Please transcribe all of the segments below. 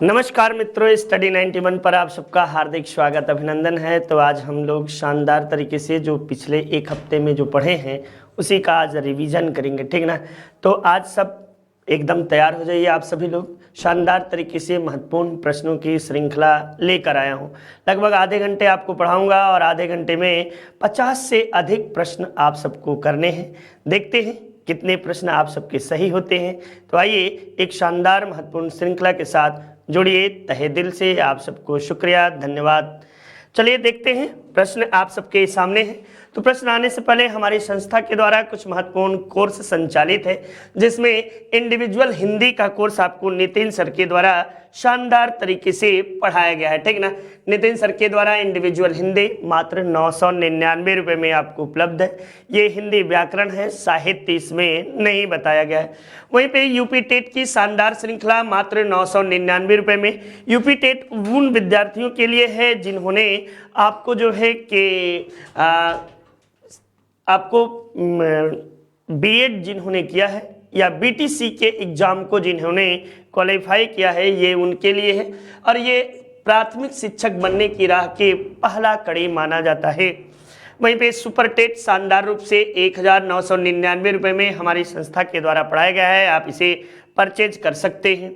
नमस्कार मित्रों, स्टडी 91 पर आप सबका हार्दिक स्वागत अभिनंदन है। तो आज हम लोग शानदार तरीके से जो पिछले एक हफ्ते में जो पढ़े हैं उसी का आज रिवीजन करेंगे, ठीक ना। तो आज सब एकदम तैयार हो जाइए। आप सभी लोग शानदार तरीके से महत्वपूर्ण प्रश्नों की श्रृंखला लेकर आया हूँ। लगभग आधे घंटे आपको पढ़ाऊँगा और आधे घंटे में 50 से अधिक प्रश्न आप सबको करने हैं। देखते हैं कितने प्रश्न आप सबके सही होते हैं। तो आइए एक शानदार महत्वपूर्ण श्रृंखला के साथ जुड़िए। तहे दिल से आप सबको शुक्रिया, धन्यवाद। चलिए देखते हैं, प्रश्न आप सबके सामने हैं। तो प्रश्न आने से पहले हमारी संस्था के द्वारा कुछ महत्वपूर्ण कोर्स संचालित है, जिसमें इंडिविजुअल हिंदी का कोर्स आपको नितिन सर के द्वारा शानदार तरीके से पढ़ाया गया है, ठीक ना। नितिन सर के द्वारा इंडिविजुअल हिंदी मात्र 999 रुपये में आपको उपलब्ध है। ये हिंदी व्याकरण है, साहित्य इसमें नहीं बताया गया है। वहीं पे यूपी टेट की शानदार श्रृंखला मात्र 999 रुपये में। यूपी टेट उन विद्यार्थियों के लिए है जिन्होंने आपको जो है कि आपको बीएड जिन्होंने किया है या बीटीसी के एग्जाम को जिन्होंने क्वालिफाई किया है, ये उनके लिए है। और ये प्राथमिक शिक्षक बनने की राह के पहला कड़ी माना जाता है। वहीं पे सुपर टेट शानदार रूप से 1999 रुपये में हमारी संस्था के द्वारा पढ़ाया गया है। आप इसे परचेज कर सकते हैं।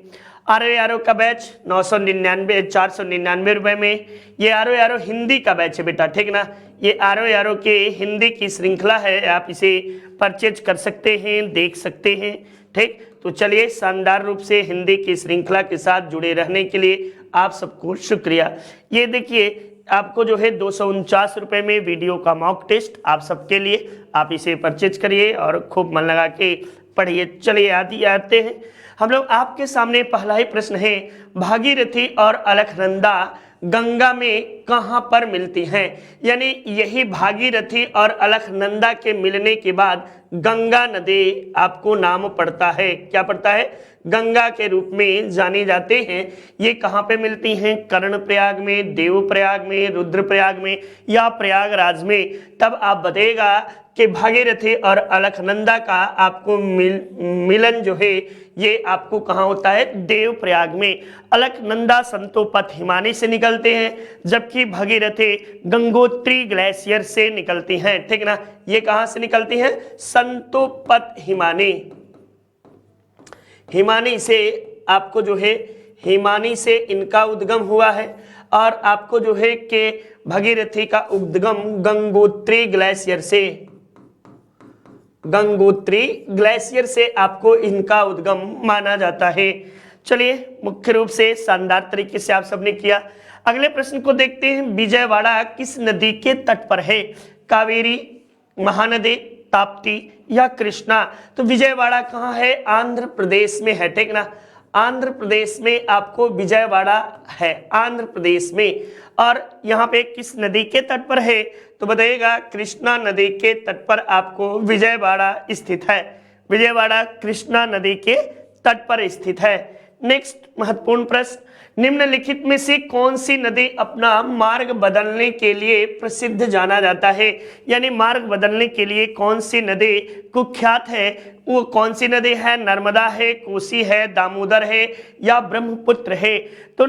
आरो का बैच 499 रुपये में। ये आरो हिंदी का बैच है बेटा, ठीक ना। ये आरो के हिंदी की श्रृंखला है, आप इसे परचेज कर सकते हैं, देख सकते हैं, ठीक। तो चलिए, शानदार रूप से हिंदी की श्रृंखला के साथ जुड़े रहने के लिए आप सबको शुक्रिया। ये देखिए, आपको जो है 249 रुपये में वीडियो का मॉक टेस्ट आप सबके लिए, आप इसे परचेज करिए और खूब मन लगा के पढ़िए। चलिए आते हैं हम लोग। आपके सामने पहला ही प्रश्न है, भागीरथी और अलकनंदा गंगा में कहां पर मिलती हैं? यानी यही भागीरथी और अलकनंदा के मिलने के बाद गंगा नदी आपको नाम पड़ता है। क्या पड़ता है? गंगा के रूप में जाने जाते हैं। ये कहाँ पे मिलती हैं? कर्णप्रयाग में, देवप्रयाग में, रुद्रप्रयाग में या प्रयागराज में? तब आप बताइएगा कि भागीरथी और अलकनंदा का आपको मिलन जो है ये आपको कहाँ होता है? देवप्रयाग में। अलकनंदा संतोपत हिमानी से निकलते हैं, जबकि भागीरथी गंगोत्री ग्लेशियर से निकलती हैं, ठीक ना। ये कहाँ से निकलती हैं? संतोपत हिमानी से आपको जो है, हिमानी से इनका उद्गम हुआ है। और आपको जो है कि भागीरथी का उद्गम गंगोत्री ग्लेशियर से आपको इनका उद्गम माना जाता है। चलिए, मुख्य रूप से शानदार तरीके से आप सबने किया। अगले प्रश्न को देखते हैं। विजयवाड़ा किस नदी के तट पर है? कावेरी, महानदी, ताप्ती या कृष्णा? तो विजयवाड़ा कहाँ है? आंध्र प्रदेश में है, ठीक ना। आंध्र प्रदेश में आपको विजयवाड़ा है, आंध्र प्रदेश में। और यहाँ पे किस नदी के तट पर है? तो बताइएगा, कृष्णा नदी के तट पर आपको विजयवाड़ा स्थित है। विजयवाड़ा कृष्णा नदी के तट पर स्थित है। नेक्स्ट महत्वपूर्ण प्रश्न, निम्नलिखित में से कौन सी नदी अपना मार्ग बदलने के लिए प्रसिद्ध जाना जाता है? यानी मार्ग बदलने के लिए कौन सी नदी कुख्यात है? वो कौन सी नदी है? नर्मदा है, कोसी है, दामोदर है या ब्रह्मपुत्र है? तो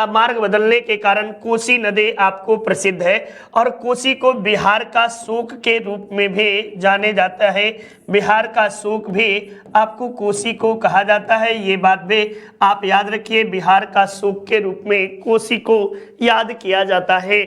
मार्ग बदलने के कारण कोसी नदी आपको प्रसिद्ध है। और कोसी को बिहार का शोक के रूप में भी जाने जाता है। बिहार का शोक भी आपको कोसी को कहा जाता है। ये बात भी आप याद रखिए, बिहार का शोक के रूप में कोसी को याद किया जाता है।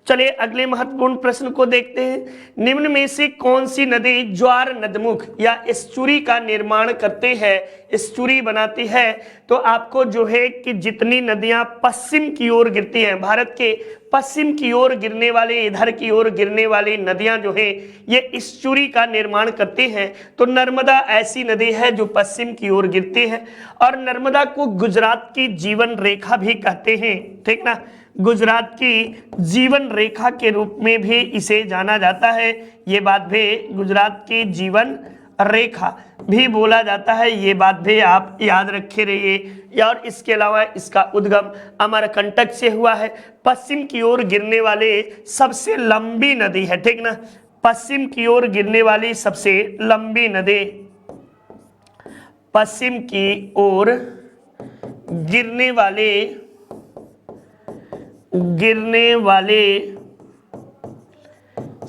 चलिए अगले महत्वपूर्ण प्रश्न को देखते हैं। निम्न में से कौन सी नदी ज्वार नदमुख या एस्चुरी का निर्माण करते हैं, एस्चुरी बनाती है? तो आपको जो है कि जितनी नदियां पश्चिम की ओर गिरती हैं, भारत के पश्चिम की ओर गिरने वाली, इधर की ओर गिरने वाली नदियां जो है ये एस्चुरी का निर्माण करती हैं। तो नर्मदा ऐसी नदी है जो पश्चिम की ओर गिरती है। और नर्मदा को गुजरात की जीवन रेखा भी कहते हैं, ठीक ना। गुजरात की जीवन रेखा के रूप में भी इसे जाना जाता है। ये बात भी, गुजरात की जीवन रेखा भी बोला जाता है। ये बात भी आप याद रखे रहिए। और इसके अलावा इसका उद्गम अमरकंटक से हुआ है। पश्चिम की ओर गिरने वाले सबसे लंबी नदी है, ठीक ना। पश्चिम की ओर गिरने वाली सबसे लंबी नदी, पश्चिम की ओर गिरने वाले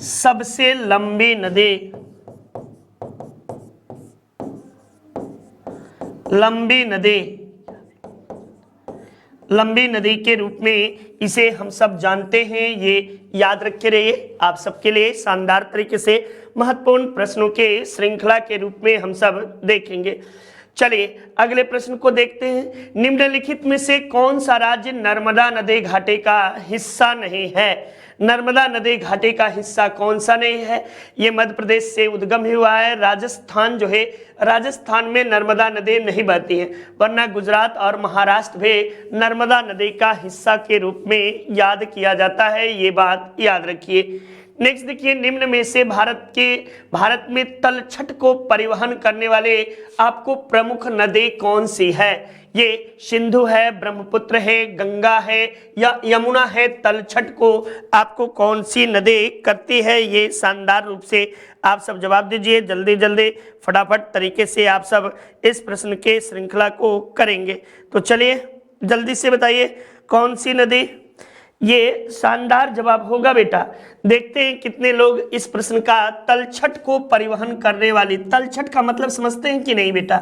सबसे लंबी नदी, लंबी नदी के रूप में इसे हम सब जानते हैं। ये याद रखे रहिए, आप सबके लिए शानदार तरीके से महत्वपूर्ण प्रश्नों के श्रृंखला के रूप में हम सब देखेंगे। चलिए अगले प्रश्न को देखते हैं। निम्नलिखित में से कौन सा राज्य नर्मदा नदी घाटी का हिस्सा नहीं है? नर्मदा नदी घाटी का हिस्सा कौन सा नहीं है? ये मध्य प्रदेश से उद्गम हुआ है। राजस्थान जो है, राजस्थान में नर्मदा नदी नहीं बहती है, वरना गुजरात और महाराष्ट्र भी नर्मदा नदी का हिस्सा के रूप में याद किया जाता है। ये बात याद रखिए। नेक्स्ट देखिए, निम्न में से भारत में तलछट को परिवहन करने वाले आपको प्रमुख नदी कौन सी है? ये सिंधु है, ब्रह्मपुत्र है, गंगा है या यमुना है? तलछट को आपको कौन सी नदी करती है? ये शानदार रूप से आप सब जवाब दीजिए। जल्दी जल्दी फटाफट तरीके से आप सब इस प्रश्न के श्रृंखला को करेंगे। तो चलिए जल्दी से बताइए कौन सी नदी? ये शानदार जवाब होगा बेटा। देखते हैं कितने लोग इस प्रश्न का तलछट को परिवहन करने वाली, तलछट का मतलब समझते हैं कि नहीं बेटा?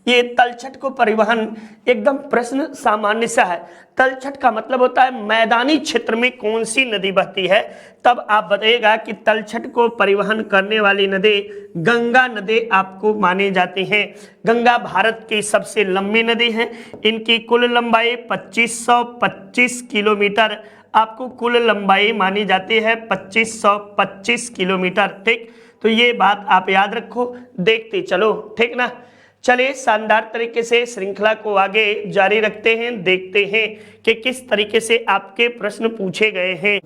ये तलछट को परिवहन एकदम प्रश्न सामान्य सा है। तलछट का मतलब होता है मैदानी क्षेत्र में कौन सी नदी बहती है, तब आप बताइएगा कि तलछट को परिवहन करने वाली नदी गंगा नदी आपको मानी जाती है। गंगा भारत की सबसे लंबी नदी है। इनकी कुल लंबाई 2525 किलोमीटर आपको कुल लंबाई मानी जाती है, 2525 किलोमीटर। ठीक, तो ये बात आप याद रखो, देखते चलो, ठीक ना। चलिए शानदार तरीके से श्रृंखला को आगे जारी रखते हैं, देखते हैं कि किस तरीके से आपके प्रश्न पूछे गए हैं।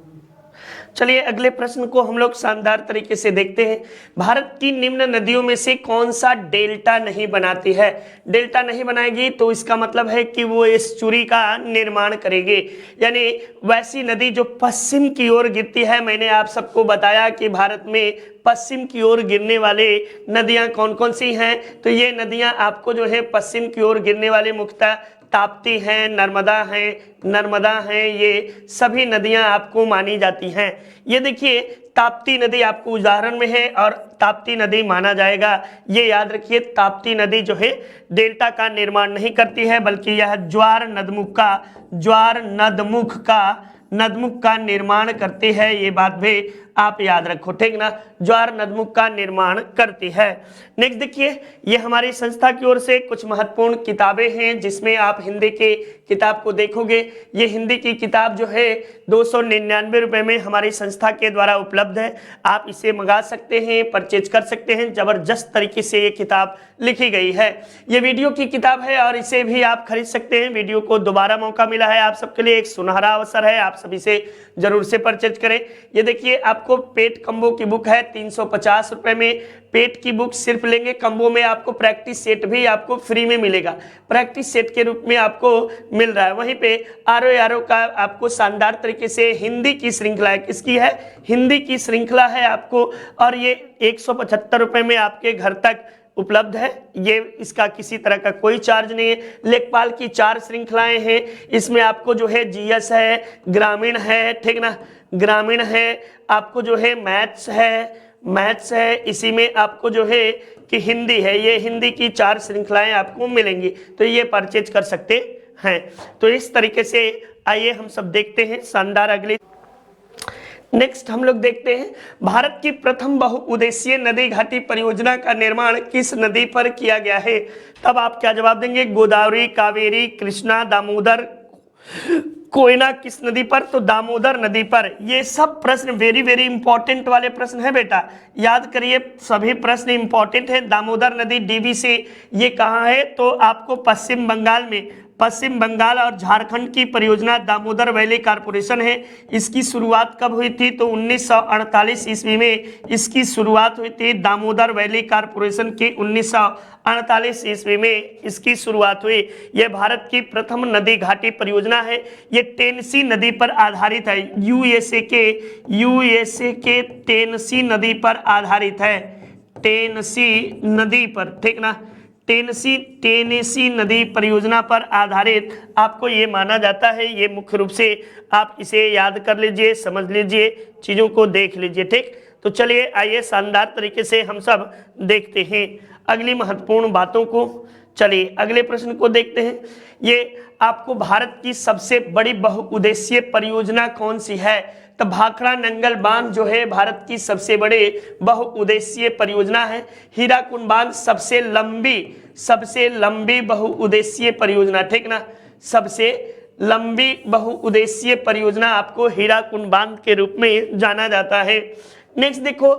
चलिए अगले प्रश्न को हम लोग शानदार तरीके से देखते हैं। भारत की निम्न नदियों में से कौन सा डेल्टा नहीं बनाती है? डेल्टा नहीं बनाएगी तो इसका मतलब है कि वो एस्चुरी का निर्माण करेगी, यानी वैसी नदी जो पश्चिम की ओर गिरती है। मैंने आप सबको बताया कि भारत में पश्चिम की ओर गिरने वाले नदियां कौन कौन सी हैं। तो ये नदियां आपको जो है पश्चिम की ओर गिरने वाले मुख्यतः ताप्ती हैं, नर्मदा हैं, ये सभी नदियां आपको मानी जाती हैं। ये देखिए ताप्ती नदी आपको उदाहरण में है और ताप्ती नदी माना जाएगा। ये याद रखिए, ताप्ती नदी जो है डेल्टा का निर्माण नहीं करती है, बल्कि यह ज्वार नदमुख का निर्माण करती है। ये बात भी आप याद रखो, ठीक ना, ज्वार नदमुख का निर्माण करती है। नेक्स्ट देखिए, ये हमारी संस्था की ओर से कुछ महत्वपूर्ण किताबें हैं जिसमें आप हिंदी के किताब को देखोगे। ये हिंदी की किताब जो है 299 रुपए में हमारी संस्था के द्वारा उपलब्ध है। आप इसे मंगा सकते हैं, परचेज कर सकते हैं। जबरदस्त तरीके से ये किताब लिखी गई है। ये वीडियो की किताब है और इसे भी आप खरीद सकते हैं। वीडियो को दोबारा मौका मिला है आप सबके लिए, एक सुनहरा अवसर है, आप सभी से जरूर से परचेज करें। ये देखिए आपको पेट कम्बो की बुक है 350 रुपए में। पेट की बुक सिर्फ लेंगे, कम्बो में आपको प्रैक्टिस सेट भी आपको फ्री में मिलेगा, प्रैक्टिस सेट के रूप में आपको मिल रहा है। वहीं पे आरो का आपको शानदार तरीके से हिंदी की श्रृंखला है। किसकी है? हिंदी की श्रृंखला है आपको, और ये 175 रुपए में आपके घर तक उपलब्ध है। ये इसका किसी तरह का कोई चार्ज नहीं है। लेखपाल की 4 श्रृंखलाएं हैं, इसमें आपको जो है जीएस है, ग्रामीण है, ठीक ना, ग्रामीण है, आपको जो है मैथ्स है, इसी में आपको जो है कि हिंदी है। ये हिंदी की 4 श्रृंखलाएं आपको मिलेंगी, तो ये परचेज कर सकते हैं। तो इस तरीके से आइए हम सब देखते हैं शानदार अगली। नेक्स्ट हम लोग देखते हैं, भारत की प्रथम बहुउद्देशीय नदी घाटी परियोजना का निर्माण किस नदी पर किया गया है? तब आप क्या जवाब देंगे? गोदावरी, कावेरी, कृष्णा, दामोदर, कोयना, किस नदी पर? तो दामोदर नदी पर। ये सब प्रश्न वेरी वेरी इंपॉर्टेंट वाले प्रश्न है बेटा, याद करिए, सभी प्रश्न इंपॉर्टेंट है। दामोदर नदी डीवी से ये कहाँ है? तो आपको पश्चिम बंगाल में, पश्चिम बंगाल और झारखंड की परियोजना दामोदर वैली कारपोरेशन है। इसकी शुरुआत कब हुई थी? तो 1948 ईस्वी में इसकी शुरुआत हुई थी। दामोदर वैली कारपोरेशन की 1948 ईस्वी में इसकी शुरुआत हुई। यह भारत की प्रथम नदी घाटी परियोजना है। ये टेनेसी नदी पर आधारित है, यूएसए के टेनेसी नदी पर आधारित है, टेनेसी नदी पर, ठीक ना, टेनेसी नदी परियोजना पर आधारित आपको ये माना जाता है। ये मुख्य रूप से आप इसे याद कर लीजिए, समझ लीजिए, चीज़ों को देख लीजिए। ठीक, तो चलिए आइए शानदार तरीके से हम सब देखते हैं अगली महत्वपूर्ण बातों को। चलिए अगले प्रश्न को देखते हैं। ये आपको भारत की सबसे बड़ी बहुउद्देशीय परियोजना कौन सी है? तो भाखड़ा नंगल बांध जो है भारत की सबसे बड़े बहुउद्देशीय परियोजना है। हीराकुंड बांध सबसे लंबी बहुउद्देशीय परियोजना, ठीक ना, सबसे लंबी बहुउद्देशीय परियोजना आपको हीराकुंड बांध के रूप में जाना जाता है। नेक्स्ट देखो,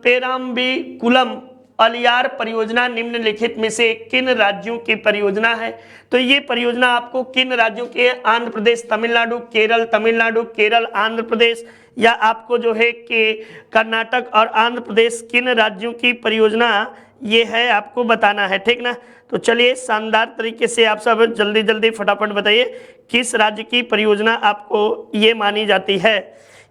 पेराम्बिकुलम अलियार परियोजना निम्नलिखित में से किन राज्यों की परियोजना है? तो ये परियोजना आपको किन राज्यों के? आंध्र प्रदेश, तमिलनाडु, केरल, आंध्र प्रदेश, या आपको जो है कि कर्नाटक और आंध्र प्रदेश, किन राज्यों की परियोजना ये है आपको बताना है। ठीक ना, तो चलिए शानदार तरीके से आप सब जल्दी जल्दी फटाफट बताइए किस राज्य की परियोजना आपको ये मानी जाती है।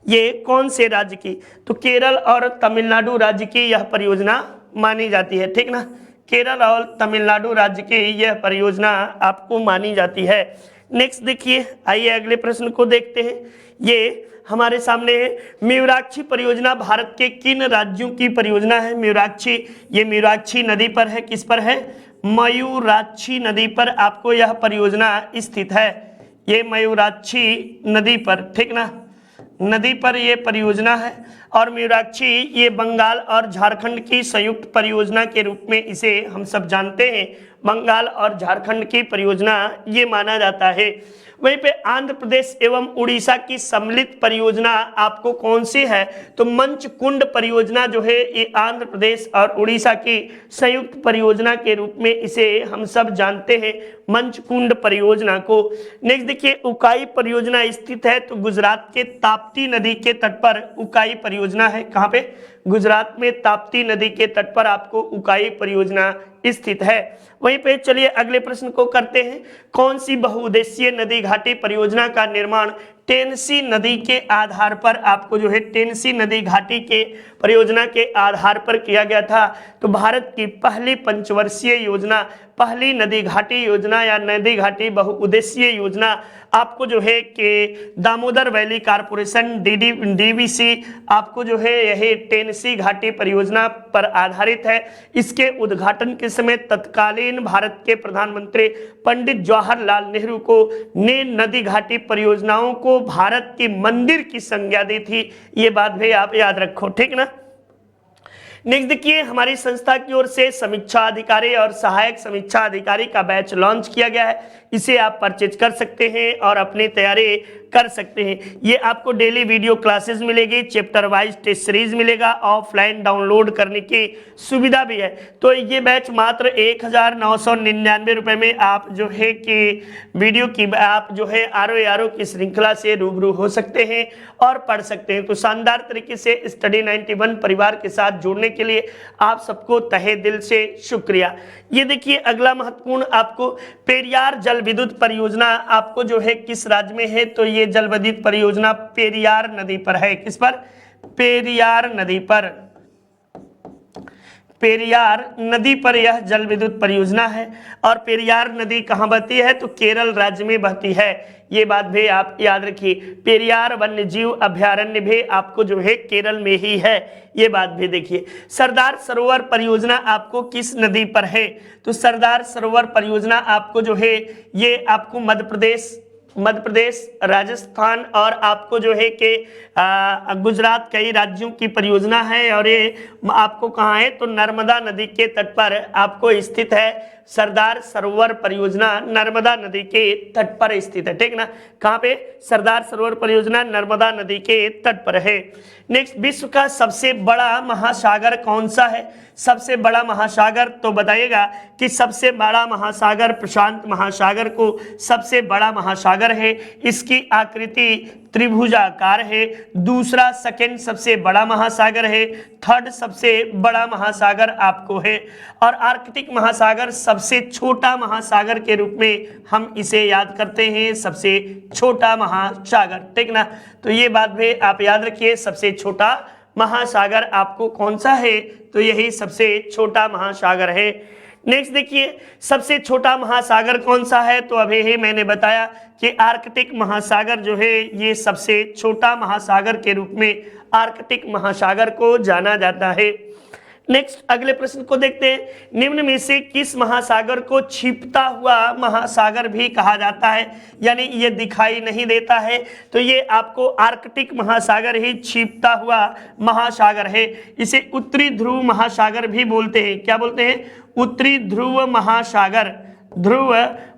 ये कौन से राज्य की? तो केरल और तमिलनाडु राज्य की यह परियोजना मानी जाती है। ठीक ना, केरल और तमिलनाडु राज्य की यह परियोजना आपको मानी जाती है। नेक्स्ट देखिए, आइए अगले प्रश्न को देखते हैं। ये हमारे सामने है, मयूराक्षी परियोजना भारत के किन राज्यों की परियोजना है? मयूराक्षी, ये मयूराक्षी नदी पर है। किस पर है? मयूराक्षी नदी पर आपको यह परियोजना स्थित है। ये मयूराक्षी नदी पर, ठीक ना, नदी पर ये परियोजना है। और मयूराक्षी ये बंगाल और झारखंड की संयुक्त परियोजना के रूप में इसे हम सब जानते हैं। बंगाल और झारखंड की परियोजना ये माना जाता है। वहीं पे आंध्र प्रदेश एवं उड़ीसा की सम्मिलित परियोजना आपको कौन सी है? तो मंचकुंड परियोजना जो है ये आंध्र प्रदेश और उड़ीसा की संयुक्त परियोजना के रूप में इसे हम सब जानते हैं, मंचकुंड परियोजना को। नेक्स्ट देखिए, उकाई परियोजना स्थित है तो गुजरात के ताप्ती नदी के तट पर उकाई परियोजना है। कहाँ पे? गुजरात में ताप्ती नदी के तट पर आपको उकाई परियोजना स्थित है। वहीं पे चलिए अगले प्रश्न को करते हैं। कौन सी बहुउद्देशीय नदी घाटी परियोजना का निर्माण टेनेसी नदी के आधार पर आपको जो है टेनेसी नदी घाटी के परियोजना के आधार पर किया गया था? तो भारत की पहली पंचवर्षीय योजना, पहली नदी घाटी योजना या नदी घाटी बहुउद्देशीय योजना आपको जो है कि दामोदर वैली कारपोरेशन डीवीसी आपको जो है यही टेनेसी घाटी परियोजना पर आधारित है। इसके उद्घाटन के समय तत्कालीन भारत के प्रधानमंत्री पंडित जवाहरलाल नेहरू को ने नदी घाटी परियोजनाओं को भारत की मंदिर की संज्ञा दी थी। ये बात भी आप याद रखो, ठीक ना। नेक्स्ट देखिए, हमारी संस्था की ओर से समीक्षा अधिकारी और सहायक समीक्षा अधिकारी का बैच लॉन्च किया गया है। इसे आप परचेज कर सकते हैं और अपनी तैयारी कर सकते हैं। ये आपको डेली वीडियो क्लासेस मिलेगी, चैप्टर वाइज टेस्ट सीरीज मिलेगा, ऑफलाइन डाउनलोड करने की सुविधा भी है। तो ये बैच मात्र 1999 रुपये में आप जो है कि वीडियो की आप जो है आरओ की श्रृंखला से रूबरू हो सकते हैं और पढ़ सकते हैं। तो शानदार तरीके से स्टडी 91 परिवार के साथ जुड़ने के लिए आप सबको तहे दिल से शुक्रिया। ये देखिए अगला महत्वपूर्ण आपको पेरियार जल विद्युत परियोजना आपको जो है किस राज्य में है? तो ये जल विद्युत परियोजना पेरियार नदी पर है। किस पर? पेरियार नदी पर। पेरियार नदी पर यह जल विद्युत परियोजना है। और पेरियार नदी कहाँ बहती है? तो केरल राज्य में बहती है। ये बात भी आप याद रखिए। पेरियार वन्य जीव अभ्यारण्य भी आपको जो है केरल में ही है। ये बात भी देखिए। सरदार सरोवर परियोजना आपको किस नदी पर है? तो सरदार सरोवर परियोजना आपको जो है ये आपको मध्य प्रदेश, राजस्थान और आपको जो है कि गुजरात कई राज्यों की परियोजना है। और ये आपको कहाँ है? तो नर्मदा नदी के तट पर आपको स्थित है। सरदार सरोवर परियोजना नर्मदा नदी के तट पर स्थित है, ठीक ना। कहाँ पे? सरदार सरोवर परियोजना नर्मदा नदी के तट पर है। नेक्स्ट, विश्व का सबसे बड़ा महासागर कौन सा है? सबसे बड़ा महासागर तो बताइएगा कि सबसे बड़ा महासागर प्रशांत महासागर को सबसे बड़ा महासागर है। इसकी आकृति त्रिभुजाकार है। दूसरा सेकंड सबसे बड़ा महासागर है। थर्ड सबसे बड़ा महासागर आपको है। और आर्कटिक महासागर सबसे छोटा महासागर के रूप में हम इसे याद करते हैं, सबसे छोटा महासागर, ठीक ना। तो ये बात भी आप याद रखिए, सबसे छोटा महासागर आपको कौन सा है, तो यही सबसे छोटा महासागर है। नेक्स्ट देखिए, सबसे छोटा महासागर कौन सा है, तो अभी ही मैंने बताया कि आर्कटिक महासागर जो है ये सबसे छोटा महासागर के रूप में आर्कटिक महासागर को जाना जाता है। नेक्स्ट अगले प्रश्न को देखते हैं, निम्न में से किस महासागर को छिपता हुआ महासागर भी कहा जाता है, यानी ये दिखाई नहीं देता है, तो ये आपको आर्कटिक महासागर ही छिपता हुआ महासागर है। इसे उत्तरी ध्रुव महासागर भी बोलते हैं। क्या बोलते हैं? उत्तरी ध्रुव महासागर, ध्रुव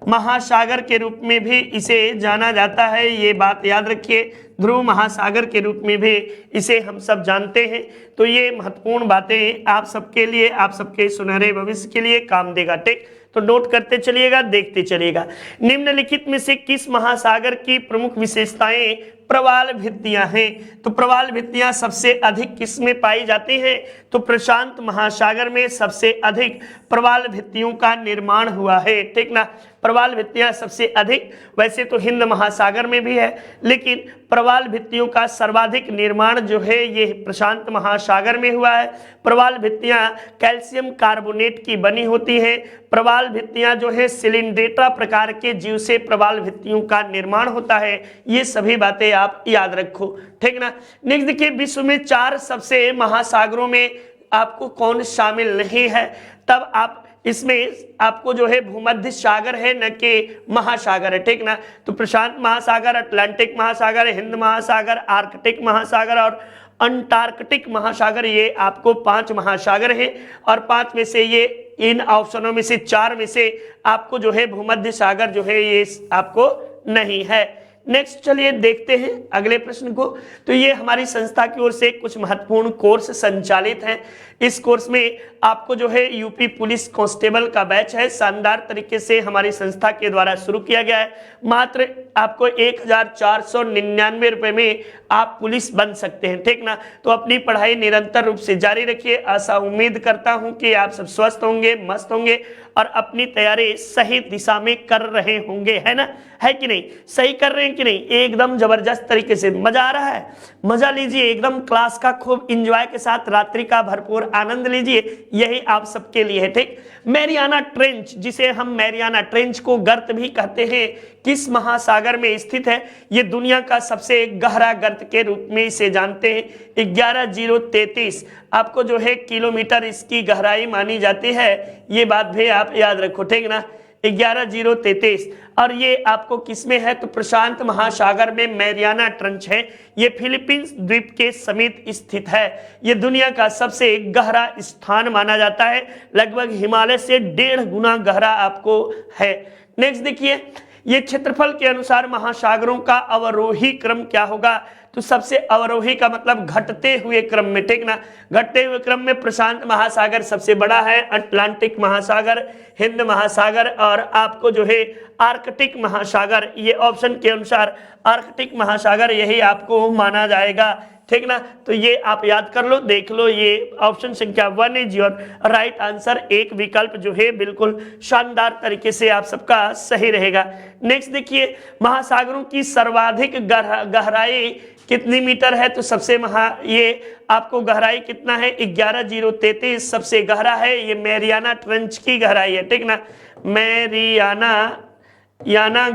महासागर के रूप में भी इसे जाना जाता है। ये बात याद रखिए, ध्रुव महासागर के रूप में भी इसे हम सब जानते हैं। तो ये महत्वपूर्ण बातें आप सबके लिए, आप सबके सुनहरे भविष्य के लिए काम देगा। ठीक, तो नोट करते चलिएगा, देखते चलिएगा। निम्नलिखित में से किस महासागर की प्रमुख विशेषताएं प्रवाल भित्तियां हैं, तो प्रवाल भित्तियां सबसे अधिक किस में पाई जाती हैं, तो प्रशांत महासागर में सबसे अधिक प्रवाल भित्तियों का निर्माण हुआ है। ठीक ना, प्रवाल भित्तियां सबसे अधिक, वैसे तो हिंद महासागर में भी है, लेकिन प्रवाल भित्तियों का सर्वाधिक निर्माण जो है ये प्रशांत महासागर में हुआ है। प्रवाल भित्तियां कैल्शियम कार्बोनेट की बनी होती हैं। प्रवाल भित्तियां जो है सिलिंड्रेटा प्रकार के जीव से प्रवाल भित्तियों का निर्माण होता है। ये सभी बातें आप याद रखो। ठीक ना, नेक्स्ट देखिए, विश्व में 4 सबसे महासागरों में आपको कौन शामिल नहीं है, तब आप इसमें आपको जो है भूमध्य सागर है, न कि महासागर है। ठीक ना, तो प्रशांत महासागर, अटलांटिक महासागर, हिंद महासागर, आर्कटिक महासागर और अंटार्कटिक महासागर, ये आपको 5 महासागर हैं। और 5 में से ये इन ऑप्शनों में से 4 में से आपको जो है भूमध्य सागर जो है ये आपको नहीं है। नेक्स्ट चलिए देखते हैं अगले प्रश्न को। तो ये हमारी संस्था की ओर से कुछ महत्वपूर्ण कोर्स संचालित हैं। इस कोर्स में आपको जो है यूपी पुलिस कांस्टेबल का बैच है, शानदार तरीके से हमारी संस्था के द्वारा शुरू किया गया है। मात्र आपको 1499 रुपए में आप पुलिस बन सकते हैं। ठीक ना, तो अपनी पढ़ाई निरंतर रूप से जारी रखिए। आशा उम्मीद करता हूं कि आप सब स्वस्थ होंगे, मस्त होंगे और अपनी तैयारी सही दिशा में कर रहे होंगे, है ना, है कि नहीं, सही कर रहे हैं कि नहीं, एकदम जबरदस्त तरीके से। मजा आ रहा है, मजा लीजिए, एकदम क्लास का खूब एंजॉय के साथ रात्रि का भरपूर आनंद लीजिए, यही आप सबके लिए है। ठीक, मैरियाना ट्रेंच, जिसे हम मैरियाना ट्रेंच को गर्त भी कहते हैं, किस महासागर में स्थित है, ये दुनिया का सबसे गहरा गर्त के रूप में इसे जानते हैं। 11,033 आपको जो है किलोमीटर इसकी गहराई मानी जाती है, ये बात भी आप याद रखो। ठीक ना, 11,033 और ये आपको किसमें है, तो प्रशांत महासागर में मैरियाना ट्रेंच है। ये फिलीपींस द्वीप के समीप स्थित है। ये दुनिया का सबसे गहरा स्थान माना जाता है, लगभग हिमालय से 1.5 गुना गहरा आपको है। नेक्स्ट देखिए, ये क्षेत्रफल के अनुसार महासागरों का अवरोही क्रम क्या होगा, तो सबसे अवरोही का मतलब घटते हुए क्रम में। ठीक ना, घटते हुए क्रम में प्रशांत महासागर सबसे बड़ा है, अटलांटिक महासागर, हिंद महासागर और आपको जो है आर्कटिक महासागर, ये ऑप्शन के अनुसार आर्कटिक महासागर यही आपको माना जाएगा। ठीक ना, तो ये आप याद कर लो, देख लो, ये ऑप्शन संख्या 1 इज योर राइट आंसर। एक विकल्प जो है बिल्कुल शानदार तरीके से आप सबका सही रहेगा। नेक्स्ट देखिए, महासागरों की सर्वाधिक गहराई कितनी मीटर है, तो सबसे ये आपको गहराई कितना है, 11,033 सबसे गहरा है। ये मैरियाना ट्रेंच की गहराई है। ठीक ना, मैरियाना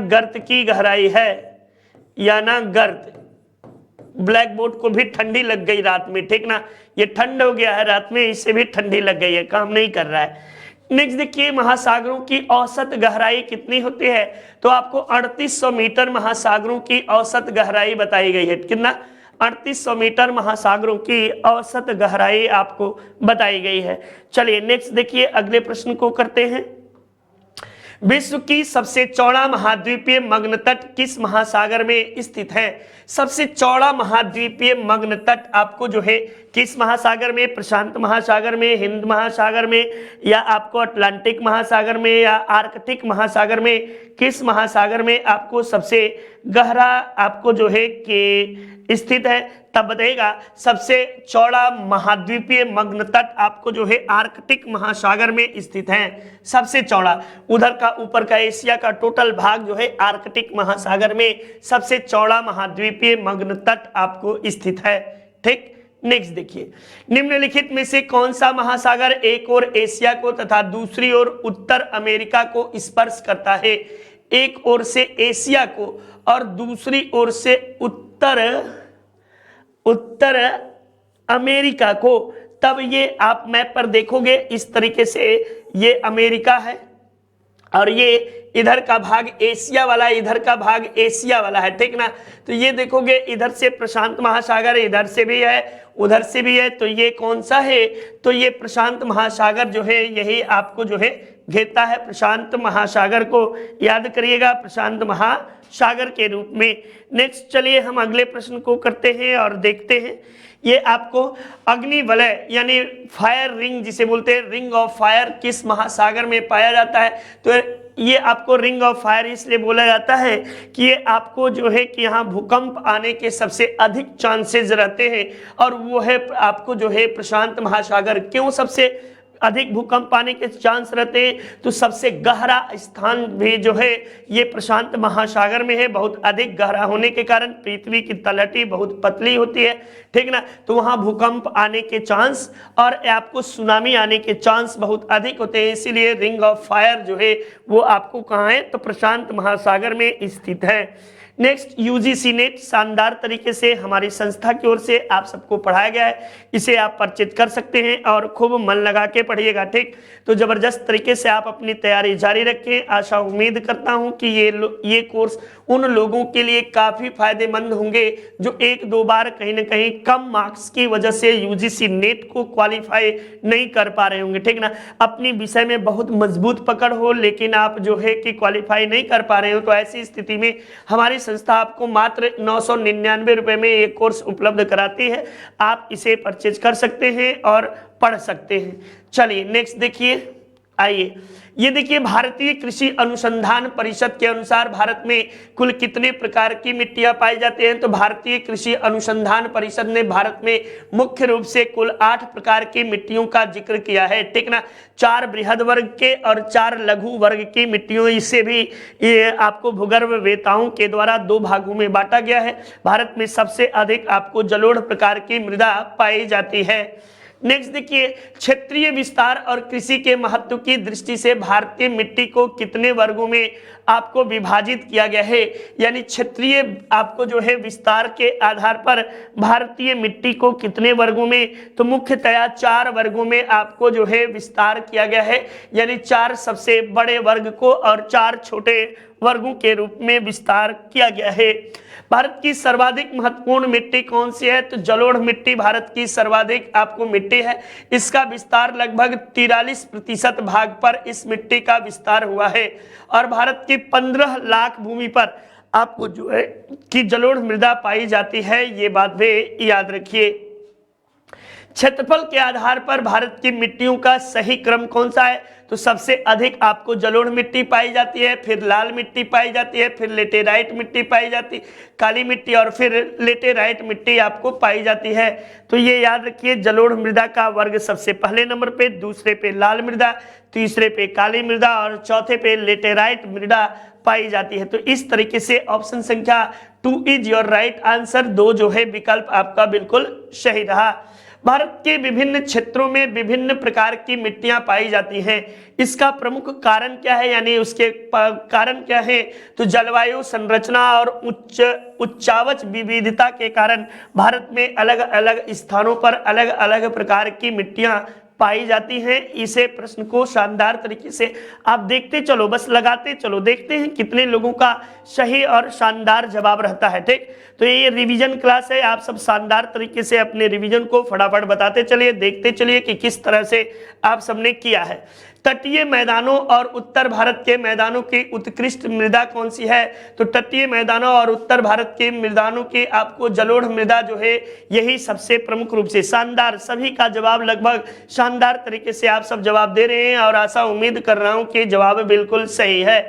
गर्त की गहराई है, याना गर्त। ब्लैक बोर्ड को भी ठंडी लग गई रात में। ठीक ना, ये ठंड हो गया है रात में, इससे भी ठंडी लग गई है, काम नहीं कर रहा है। नेक्स्ट देखिए, महासागरों की औसत गहराई कितनी होती है, तो आपको 3800 मीटर महासागरों की औसत गहराई बताई गई है। कितना, 3800 मीटर महासागरों की औसत गहराई आपको बताई गई है। चलिए नेक्स्ट देखिए, अगले प्रश्न को करते हैं। विश्व की सबसे चौड़ा महाद्वीपीय मग्न तट किस महासागर में स्थित है, सबसे चौड़ा महाद्वीपीय मग्न तट आपको जो है किस महासागर में, प्रशांत महासागर में, हिंद महासागर में, या आपको अटलांटिक महासागर में, या आर्कटिक महासागर में, किस महासागर में आपको सबसे गहरा आपको जो है कि स्थित है, तब बताइएगा। सबसे चौड़ा महाद्वीपीय मग्न तट आपको जो है आर्कटिक महासागर में स्थित है, सबसे चौड़ा। उधर का ऊपर का एशिया का टोटल भाग जो है आर्कटिक महासागर में सबसे चौड़ा महाद्वीपीय मग्न तट आपको स्थित है। ठीक, नेक्स्ट देखिए, निम्नलिखित में से कौन सा महासागर एक ओर एशिया को तथा दूसरी ओर उत्तर अमेरिका को स्पर्श करता है? एक ओर से एशिया को और दूसरी ओर से उत्तर अमेरिका को। तब ये आप मैप पर देखोगे इस तरीके से, ये अमेरिका है और ये इधर का भाग एशिया वाला है, इधर का भाग एशिया वाला है, ठीक ना। तो ये देखोगे इधर से प्रशांत महासागर, इधर से भी है, उधर से भी है, तो ये कौन सा है? तो ये प्रशांत महासागर जो है यही आपको जो है घेरता है। प्रशांत महासागर को याद करिएगा प्रशांत महासागर के रूप में। नेक्स्ट चलिए हम अगले प्रश्न को करते हैं और देखते हैं। ये आपको अग्नि वलय यानी फायर रिंग जिसे बोलते हैं, रिंग ऑफ फायर किस महासागर में पाया जाता है? तो ये आपको रिंग ऑफ फायर इसलिए बोला जाता है कि ये आपको जो है कि यहाँ भूकंप आने के सबसे अधिक चांसेस रहते हैं और वो है आपको जो है प्रशांत महासागर। क्यों सबसे अधिक भूकंप आने के चांस रहते हैं? तो सबसे गहरा स्थान भी जो है ये प्रशांत महासागर में है। बहुत अधिक गहरा होने के कारण पृथ्वी की तलहटी बहुत पतली होती है, ठीक ना, तो वहां भूकंप आने के चांस और आपको सुनामी आने के चांस बहुत अधिक होते हैं। इसीलिए रिंग ऑफ फायर जो है वो आपको कहाँ है? तो प्रशांत महासागर में स्थित है। नेक्स्ट यूजीसी नेट शानदार तरीके से हमारी संस्था की ओर से आप सबको पढ़ाया गया है, इसे आप परचेज कर सकते हैं और खूब मन लगा के पढ़िएगा, ठीक। तो जबरदस्त तरीके से आप अपनी तैयारी जारी रखें। आशा उम्मीद करता हूं कि ये कोर्स उन लोगों के लिए काफ़ी फायदेमंद होंगे जो एक दो बार कहीं ना कहीं कम मार्क्स की वजह से यूजीसी नेट को क्वालिफाई नहीं कर पा रहे होंगे, ठीक ना। अपनी विषय में बहुत मजबूत पकड़ हो लेकिन आप जो है कि क्वालिफाई नहीं कर पा रहे हो, तो ऐसी स्थिति में हमारी संस्था आपको मात्र 999 रुपए में ये कोर्स उपलब्ध कराती है। आप इसे परचेज कर सकते हैं और पढ़ सकते हैं। चलिए नेक्स्ट देखिए, आइए ये देखिए, भारतीय कृषि अनुसंधान परिषद के अनुसार भारत में कुल कितने प्रकार की मिट्टियां पाई जाती हैं? तो भारतीय कृषि अनुसंधान परिषद ने भारत में मुख्य रूप से कुल 8 प्रकार की मिट्टियों का जिक्र किया है, ठीक ना। 4 बृहद वर्ग के और 4 लघु वर्ग की मिट्टियों, इससे भी ये आपको भूगर्भ वेताओं के द्वारा 2 भागों में बांटा गया है। भारत में सबसे अधिक आपको जलोढ़ प्रकार की मृदा पाई जाती है। नेक्स्ट देखिए, क्षेत्रीय विस्तार और कृषि के महत्व की दृष्टि से भारतीय मिट्टी को कितने वर्गों में आपको विभाजित किया गया है? यानी क्षेत्रीय आपको जो है विस्तार के आधार पर भारतीय मिट्टी को कितने वर्गों में? तो मुख्यतया 4 वर्गों में आपको जो है विस्तार किया गया है, यानी 4 सबसे बड़े वर्ग को और 4 छोटे वर्गों के रूप में विस्तार किया गया है। भारत की सर्वाधिक महत्वपूर्ण मिट्टी कौन सी है? तो जलोढ़ मिट्टी भारत की सर्वाधिक आपको मिट्टी है। इसका विस्तार लगभग 43% भाग पर इस मिट्टी का विस्तार हुआ है और भारत की 15 लाख भूमि पर आपको जो है कि जलोढ़ मृदा पाई जाती है, ये बात भी याद रखिए। क्षेत्रफल के आधार पर भारत की मिट्टियों का सही क्रम कौन सा है? तो सबसे अधिक आपको जलोढ़ मिट्टी पाई जाती है, फिर लाल मिट्टी पाई जाती है, फिर लेटेराइट मिट्टी पाई जाती है, काली मिट्टी और फिर लेटेराइट मिट्टी आपको पाई जाती है। तो ये याद रखिए, जलोढ़ मृदा का वर्ग सबसे पहले नंबर पे, दूसरे पे लाल मृदा, तीसरे पे काली मृदा और चौथे पे लेटेराइट मृदा पाई जाती है। तो इस तरीके से ऑप्शन संख्या 2 इज योर राइट आंसर। 2 जो है विकल्प आपका बिल्कुल सही रहा। भारत के विभिन्न क्षेत्रों में विभिन्न प्रकार की मिट्टियां पाई जाती हैं। इसका प्रमुख कारण क्या है, यानी उसके कारण क्या है? तो जलवायु संरचना और उच्चावच विविधता के कारण भारत में अलग अलग स्थानों पर अलग अलग प्रकार की मिट्टियां पाई जाती हैं। इसे प्रश्न को शानदार तरीके से आप देखते चलो, बस लगाते चलो, देखते हैं कितने लोगों का सही और शानदार जवाब रहता है, ठीक। तो ये रिवीजन क्लास है, आप सब शानदार तरीके से अपने रिवीजन को फटाफट बताते चलिए, देखते चलिए कि किस तरह से आप सबने किया है। तटीय मैदानों और उत्तर भारत के मैदानों की उत्कृष्ट मृदा कौन सी है? तो तटीय मैदानों और उत्तर भारत के मैदानों की आपको जलोढ़ मृदा जो है यही सबसे प्रमुख रूप से शानदार। सभी का जवाब लगभग शानदार तरीके से आप सब जवाब दे रहे हैं और आशा उम्मीद कर रहा हूं कि जवाब बिल्कुल सही है।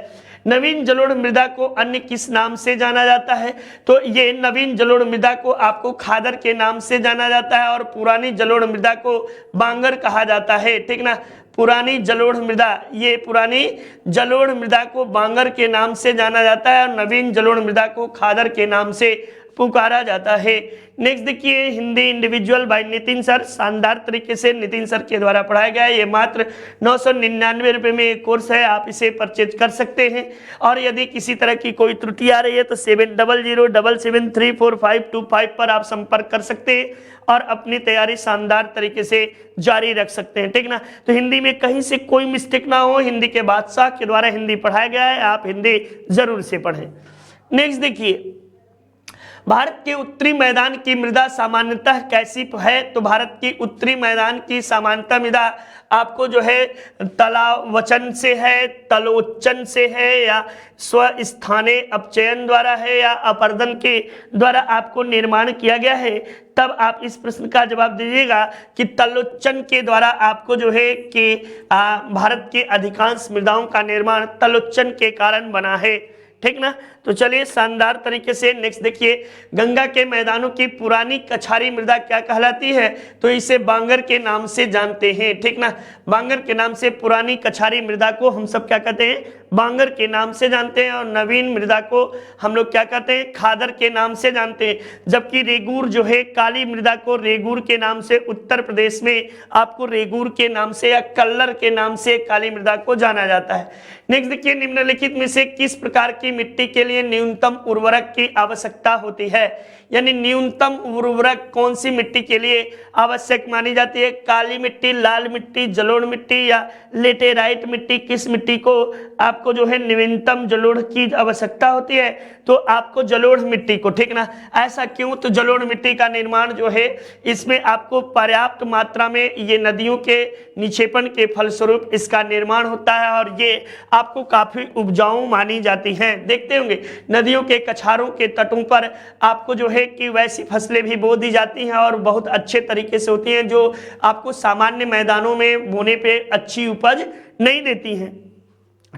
नवीन जलोढ़ मृदा को अन्य किस नाम से जाना जाता है? तो ये नवीन जलोढ़ मृदा को आपको खादर के नाम से जाना जाता है और पुरानी जलोढ़ मृदा को बांगर कहा जाता है, ठीक ना। पुरानी जलोढ़ मृदा, ये पुरानी जलोढ़ मृदा को बांगर के नाम से जाना जाता है और नवीन जलोढ़ मृदा को खादर के नाम से पुकारा जाता है। नेक्स्ट देखिए Hindi individual bye Nitin sir, शानदार तरीके से नितिन सर के द्वारा पढ़ाया गया है। ये मात्र 999 रुपये में एक कोर्स है, आप इसे परचेज कर सकते हैं। और यदि किसी तरह की कोई त्रुटि आ रही है तो 7007734525 पर आप संपर्क कर सकते हैं और अपनी तैयारी शानदार तरीके से जारी रख सकते हैं, ठीक ना। तो हिंदी में कहीं से कोई मिस्टेक ना हो, हिंदी के बादशाह के द्वारा हिंदी पढ़ाया गया है, आप हिंदी जरूर से पढ़ें। नेक्स्ट देखिए भारत के उत्तरी मैदान की मृदा सामान्यतः कैसी है? तो भारत की उत्तरी मैदान की सामान्यतः मृदा आपको जो है तलावचन से है, तलोचन से है, या स्वस्थाने अपचयन द्वारा है, या अपर्दन के द्वारा आपको निर्माण किया गया है। तब आप इस प्रश्न का जवाब दीजिएगा कि तलोचन के द्वारा आपको जो है कि भारत के अधिकांश मृदाओं का निर्माण तलोचन के कारण बना है, ठीक ना। तो चलिए शानदार तरीके से नेक्स्ट देखिए गंगा के मैदानों की पुरानी कछारी मृदा क्या कहलाती है? तो इसे बांगर के नाम से जानते हैं, ठीक ना। बांगर के नाम से पुरानी कछारी मृदा को हम सब क्या कहते हैं? बांगर के नाम से जानते हैं। और नवीन मृदा को हम लोग क्या कहते हैं? खादर के नाम से जानते हैं। जबकि रेगूर जो है काली मृदा को रेगूर के नाम से उत्तर प्रदेश में आपको रेगूर के नाम से या कल्लर के नाम से काली मृदा को जाना जाता है। नेक्स्ट देखिए निम्नलिखित में से किस प्रकार की मिट्टी के लिए न्यूनतम उर्वरक की आवश्यकता होती है? यानी न्यूनतम उर्वरक कौन सी मिट्टी के लिए आवश्यक मानी जाती है? काली मिट्टी, लाल मिट्टी, जलोढ़ मिट्टी या लेटेराइट मिट्टी? किस मिट्टी को आपको जो है न्यूनतम जलोढ़ की आवश्यकता होती है? तो आपको जलोढ़ मिट्टी को, ठीक ना। ऐसा क्यों? तो जलोढ़ मिट्टी का निर्माण जो है इसमें आपको पर्याप्त मात्रा में ये नदियों के निक्षेपण के फलस्वरूप इसका निर्माण होता है और ये आपको काफी उपजाऊ मानी जाती हैं। देखते होंगे नदियों के कछारों के तटों पर आपको जो है कि वैसी फसलें भी बो दी जाती हैं और बहुत अच्छे तरीके से होती हैं जो आपको सामान्य मैदानों में बोने पे अच्छी उपज नहीं देती हैं,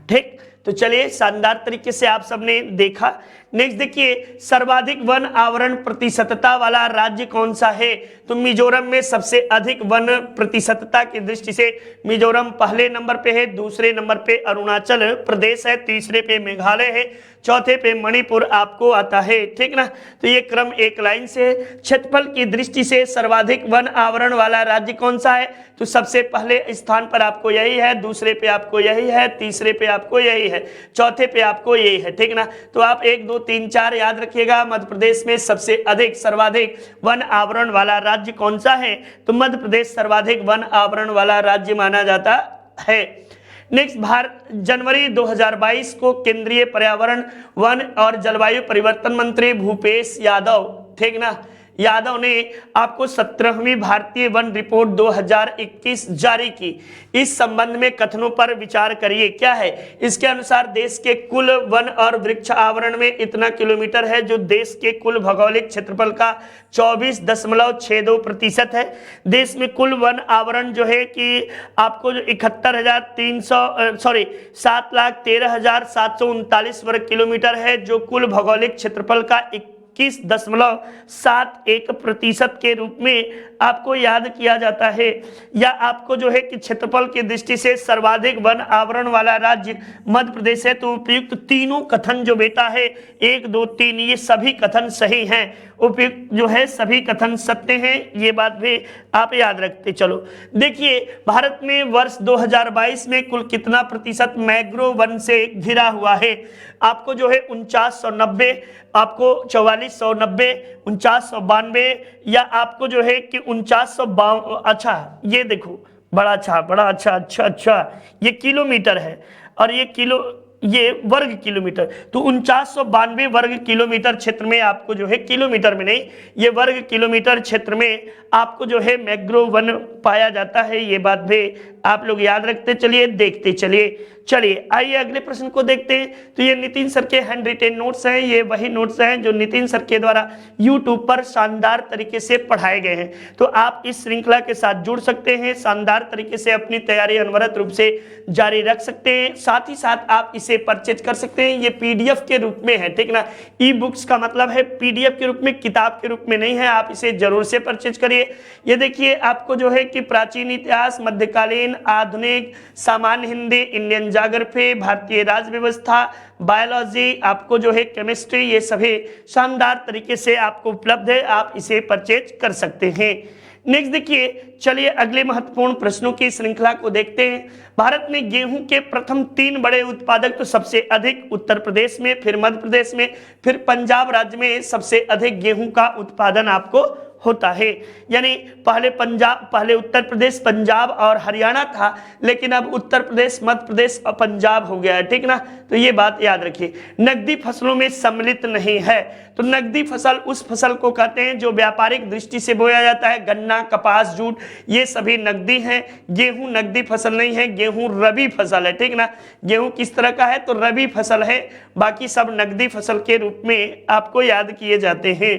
ठीक। तो चलिए शानदार तरीके से आप सबने देखा। नेक्स्ट देखिए सर्वाधिक वन आवरण प्रतिशतता वाला राज्य कौन सा है? तो मिजोरम में सबसे अधिक वन प्रतिशतता की दृष्टि से मिजोरम पहले नंबर पे है, दूसरे नंबर पे अरुणाचल प्रदेश है, तीसरे पे मेघालय है, चौथे पे मणिपुर आपको आता है, ठीक ना। तो ये क्रम एक लाइन से। क्षेत्रफल की दृष्टि से सर्वाधिक वन आवरण वाला राज्य कौन सा है? तो सबसे पहले स्थान पर आपको यही है, दूसरे पे आपको यही है, तीसरे पे आपको यही है, चौथे पे आपको यही है, ठीक ना। तो आप 1 2 3 4 याद रखिएगा। मध्य प्रदेश में सबसे अधिक सर्वाधिक वन आवरण वाला राज्य कौन सा है? तो मध्य प्रदेश सर्वाधिक वन आवरण वाला राज्य माना जाता है। नेक्स्ट भारत जनवरी 2022 को केंद्रीय पर्यावरण वन और जलवायु परिवर्तन मंत्री भूपेश यादव, ठीक ना, यादव ने आपको 17वीं भारतीय वन रिपोर्ट 2021 जारी की। इस संबंध में कथनों पर विचार करिए। क्या है? इसके अनुसार देश के कुल वन और वृक्ष आवरण में इतना किलोमीटर है जो देश के कुल भौगोलिक क्षेत्रफल का 24.62% है। देश में कुल वन आवरण जो है कि आपको जो 7,13,739 वर्ग किलोमीटर है जो कुल भौगोलिक क्षेत्रफल का 21.71% के रूप में आपको याद किया जाता है। या आपको जो है कि क्षेत्रफल की दृष्टि से सर्वाधिक वन आवरण वाला राज्य मध्य प्रदेश है। तो उपयुक्त तीनों कथन जो बेटा है 1 2 3 ये सभी कथन सही हैं। उपयुक्त जो है सभी कथन सत्य हैं, ये बात भी आप याद रखते चलो। देखिए भारत में वर्ष 2022 में कुल कितना प्रतिशत मैंग्रोव वन से घिरा हुआ है? आपको जो है 4990, आपको 4490, 4992 या आपको जो है कि 4952। अच्छा ये देखो बड़ा अच्छा ये किलोमीटर है और ये वर्ग किलोमीटर। तो 4992 वर्ग किलोमीटर क्षेत्र में आपको जो है, किलोमीटर में नहीं, ये वर्ग किलोमीटर क्षेत्र में आपको जो है मैंग्रोव वन पाया जाता है। ये बात भी आप लोग याद रखते चलिए, देखते चलिए। आइए अगले प्रश्न को देखते हैं। तो ये नितिन सर के हैंड रिटेन नोट्स हैं, ये वही नोट्स हैं जो नितिन सर के द्वारा यूट्यूब पर शानदार तरीके से पढ़ाए गए हैं। तो आप इस श्रृंखला के साथ जुड़ सकते हैं, शानदार तरीके से अपनी तैयारी अनवरत रूप से जारी रख सकते हैं। साथ ही साथ आप इसे परचेज कर सकते हैं। ये पीडीएफ के रूप में है, ठीक ना। ई बुक्स का मतलब है पीडीएफ के रूप में, किताब के रूप में नहीं है। आप इसे जरूर से परचेज करिए। ये देखिए आपको जो है कि प्राचीन इतिहास, मध्यकालीन, आधुनिक, सामान्य हिंदी, इंडियन ज्योग्राफी, भारतीय राज्य व्यवस्था, बायोलॉजी, आपको जो है केमिस्ट्री, ये सभी शानदार तरीके से आपको उपलब्ध है, आप इसे परचेज कर सकते हैं। नेक्स्ट देखिए, चलिए अगले महत्वपूर्ण प्रश्नों की श्रृंखला को देखते हैं। भारत में गेहूं के प्रथम 3 बड़े उत्पादक, तो सबसे अधिक उत्तर प्रदेश में, फिर मध्य प्रदेश में, फिर पंजाब राज्य में सबसे अधिक गेहूं का उत्पादन आपको होता है। यानी पहले उत्तर प्रदेश, पंजाब और हरियाणा था, लेकिन अब उत्तर प्रदेश, मध्य प्रदेश और पंजाब हो गया है, ठीक ना। तो ये बात याद रखिए। नकदी फसलों में सम्मिलित नहीं है, तो नकदी फसल उस फसल को कहते हैं जो व्यापारिक दृष्टि से बोया जाता है। गन्ना, कपास, जूट, ये सभी नकदी हैं। गेहूं नकदी फसल नहीं है, गेहूं रबी फसल है, ठीक ना। गेहूं किस तरह का है, तो रबी फसल है, बाकी सब नकदी फसल के रूप में आपको याद किए जाते हैं।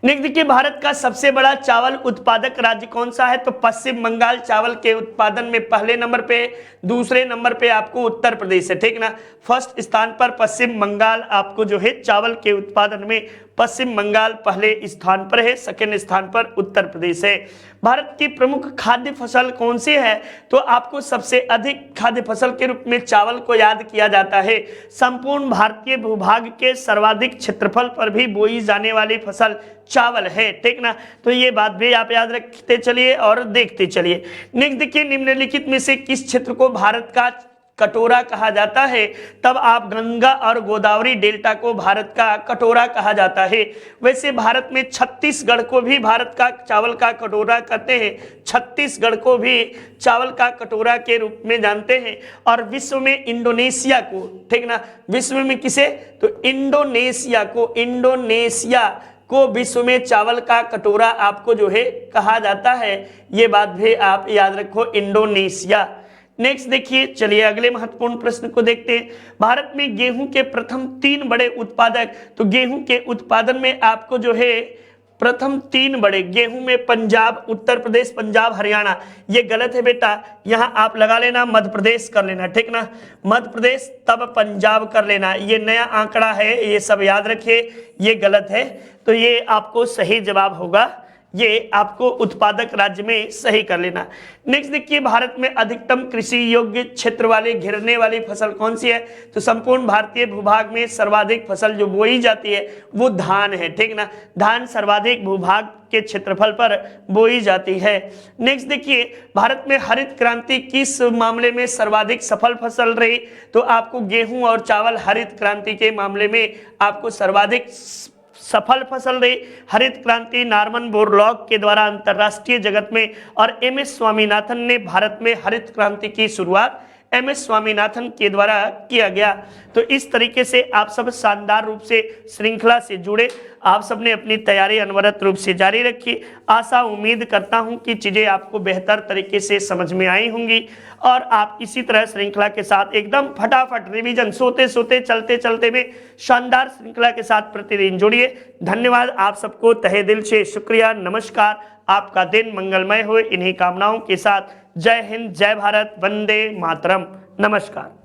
नेक्स्ट देखिए, भारत का सबसे बड़ा चावल उत्पादक राज्य कौन सा है, तो पश्चिम बंगाल चावल के उत्पादन में पहले नंबर पे, दूसरे नंबर पे आपको उत्तर प्रदेश है, ठीक ना। फर्स्ट स्थान पर पश्चिम बंगाल आपको जो है चावल के उत्पादन में पश्चिम बंगाल पहले स्थान पर है, सेकेंड स्थान पर उत्तर प्रदेश है। भारत की प्रमुख खाद्य फसल कौन सी है, तो आपको सबसे अधिक खाद्य फसल के रूप में चावल को याद किया जाता है। संपूर्ण भारतीय भूभाग के सर्वाधिक क्षेत्रफल पर भी बोई जाने वाली फसल चावल है, ठीक ना। तो ये बात भी आप याद रखते चलिए और देखते चलिए। नेक्स्ट देखिए, निम्नलिखित में से किस क्षेत्र को भारत का कटोरा कहा जाता है, तब आप गंगा और गोदावरी डेल्टा को भारत का कटोरा कहा जाता है। वैसे भारत में छत्तीसगढ़ को भी भारत का चावल का कटोरा कहते हैं, छत्तीसगढ़ को भी चावल का कटोरा के रूप में जानते हैं। और विश्व में इंडोनेशिया को, ठीक ना, विश्व में किसे, तो इंडोनेशिया को विश्व में चावल का कटोरा आपको जो है कहा जाता है। ये बात भी आप याद रखो, इंडोनेशिया। नेक्स्ट देखिए, चलिए अगले महत्वपूर्ण प्रश्न को देखते हैं। भारत में गेहूं के प्रथम 3 बड़े उत्पादक, तो गेहूं के उत्पादन में आपको जो है प्रथम 3 बड़े, गेहूं में पंजाब, उत्तर प्रदेश, पंजाब, हरियाणा, ये गलत है बेटा, यहां आप लगा लेना मध्य प्रदेश कर लेना, ठीक ना। मध्य प्रदेश तब पंजाब कर लेना, ये नया आंकड़ा है, ये सब याद रखिए, ये गलत है। तो ये आपको सही जवाब होगा, ये आपको उत्पादक राज्य में सही कर लेना। नेक्स्ट देखिए, भारत में अधिकतम कृषि योग्य क्षेत्र वाले घेरने वाली फसल कौन सी है, तो संपूर्ण भारतीय भूभाग में सर्वाधिक फसल जो बोई जाती है वो धान है, ठीक ना। धान सर्वाधिक भूभाग के क्षेत्रफल पर बोई जाती है। नेक्स्ट देखिए, भारत में हरित क्रांति किस मामले में सर्वाधिक सफल फसल रही, तो आपको गेहूं और चावल हरित क्रांति के मामले में आपको सर्वाधिक सफल फसल रही। हरित क्रांति नॉर्मन बोरलॉग के द्वारा अंतरराष्ट्रीय जगत में, और एमएस स्वामीनाथन ने भारत में हरित क्रांति की शुरुआत एमएस स्वामीनाथन के द्वारा किया गया। तो इस तरीके से आप सब शानदार रूप से श्रृंखला से जुड़े, आप सबने अपनी तैयारी अनवरत रूप से जारी रखी। आशा उम्मीद करता हूं कि चीजें आपको बेहतर तरीके से समझ में आई होंगी, और आप इसी तरह श्रृंखला के साथ एकदम फटाफट रिवीजन, सोते सोते चलते चलते में शानदार श्रृंखला के साथ प्रतिदिन जुड़िए। धन्यवाद, आप सबको तहे दिल से शुक्रिया, नमस्कार। आपका दिन मंगलमय हो, इन्हीं कामनाओं के साथ जय हिंद, जय भारत, वंदे मातरम, नमस्कार।